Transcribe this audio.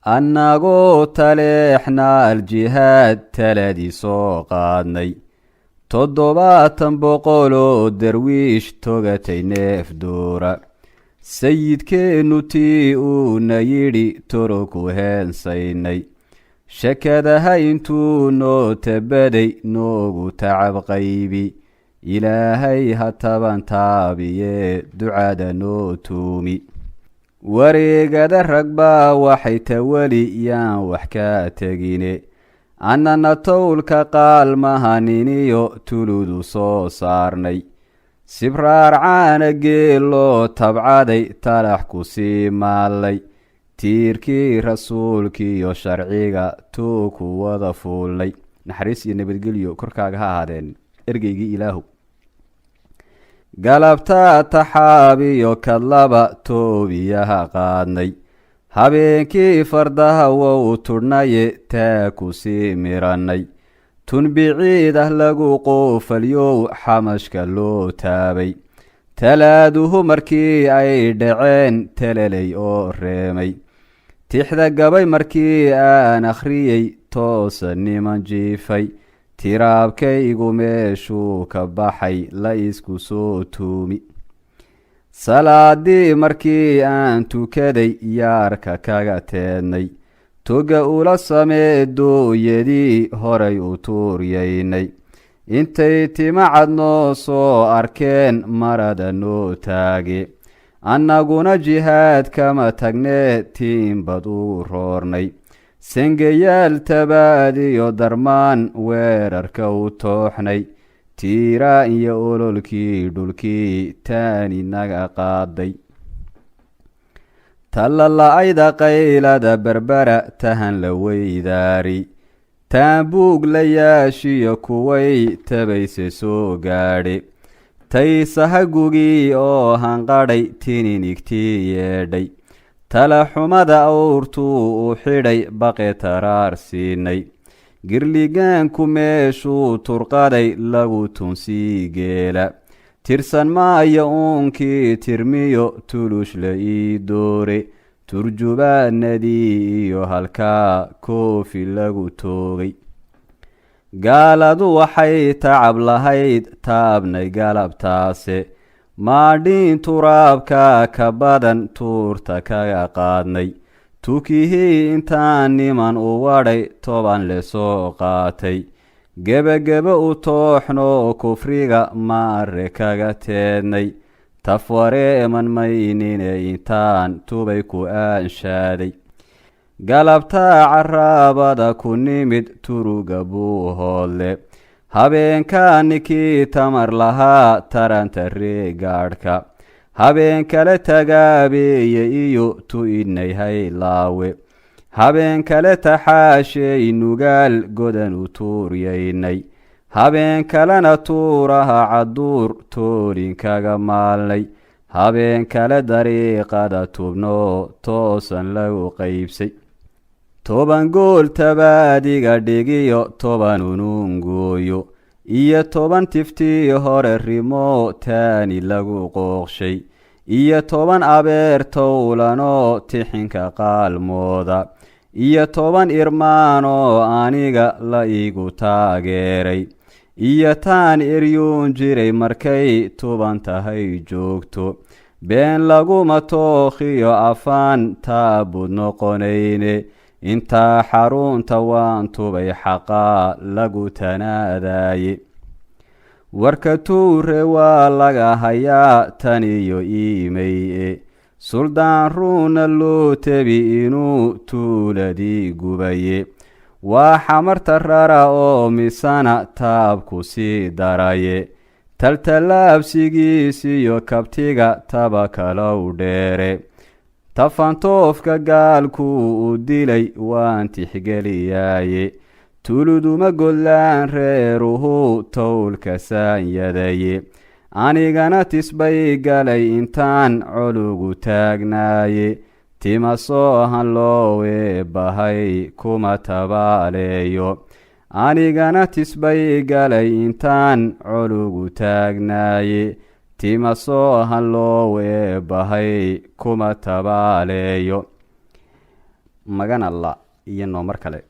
annagoo taleexnaa aljihaad taladii soo qaadnay 700 darwiish togatay neef duura sayidkeennu tii uuna yidhi toroku heensaynay shakadaha intuu noo tabaday noogu tacab qaybi ilaahay ha taban taabiye ducada noo tuumi wareegada ragbaa waxay tawali yaan wax ka tegine annana towlka qaalmahaniniyo tuludu soo saarnay sibraar caana geeloo tabcaday talax ku sii maallay tiirkii rasuulkiiyo sharciga tuu ku wada fuulnay naxariis iyo nabadgelyo korkaaga ha ahaadeen ergeygii ilaahu galabtaa taxaabiyo kadlaba toobiyaha qaadnay habeenkii fardaha wow tudhnaye taa ku sii mirannay tunbiciid ah lagu qoofalyow xamashka loo taabay talaaduhu markii ay dhaceen talalay oo reemay tixda gabay markii aan akhriyey toosa niman jiifay tiraabkaygu meeshuu ka baxay la isku soo tuumi salaadii markii aan tukaday yaarka kaga teednay toga ula samee dooyadii horay u tuuryaynay intay timacad noo soo arkeen marada noo taage annaguna jihaad kama tagnee tiinbad ugu roornay sengayaal tabaadiyo darmaan weerarka u tooxnay tiiraan iyo ololkii dhulkii taan inaga qaaday tallala-ayda qaylada berbera tahan la weydaari taanbuug la yaashiyo kuway tabayse soo gaadhe taysahagugii oo hanqadhay tininigtii yeedhay talaxumada awrtuu u xidhay baqe taraar siinay girligaanku meeshuu turqaday lagu tunsii geela tirsan maayo uunkii tirmiyo tulush la ii doore turjubaanadii iyo halkaa koofi lagu toogay gaaladu waxay tacab lahayd taabnay galabtaase maadhiin turaabka ka badan tuurta kaga qaadnay tukihii intaan niman u wadhay 10 le soo qaatay gebagebe u tooxnoo kufriga maare kaga teednay tafwareeman maynine intaan tubay ku aanshaaday galabtaa caraabada ku nimid turuga buu hoodle habeenkaanikii tamar lahaa taranta reegaadhka habeen kale tagaabeeye iyo tu-idnay haylaawe habeen kale taxaasheey nugaal godan u tuuryaynay habeen kalena tuuraha cadduur toolinkaga maalnay habeen kale dariiqada tubnoo toosan lagu qaybsay 10 gool tabaadiga dhigiyo 10 unuungooyo iyo 10 tiftii hore rimoo taani lagu qooqshay iyo 10 abeer towlanoo tixinka qaalmooda iyo 10 irmaanoo aniga la igu taageeray iyo taan eryuun jiray markay 10 tahay joogto been laguma tookhiyo afaan taabud noqonayne intaa xarunta waan tubay xaqaa lagu tanaadaye warka tuure waa laga hayaa tan iyo iimeye suldaan ruuna loo tebi inuu tuuladii gubaye waa xamarta rara oo misana taabku sii daraye taltallaabsigiisiyo kabtiga taba kalow dheere tafantoofka gaalkuu u dilay waan tixgeliyaaye tuluduma godlaan reeruhu towlka saanyadaye anigana tisbay galay intaan colugu taagnaaye tima soohan loo weebahay kuma tabaaleeyo anigana tisbay galay intaan colugu taagnaaye tima soohan loo weebahay kuma tabaaleeyo magan alla iyo noomar kale.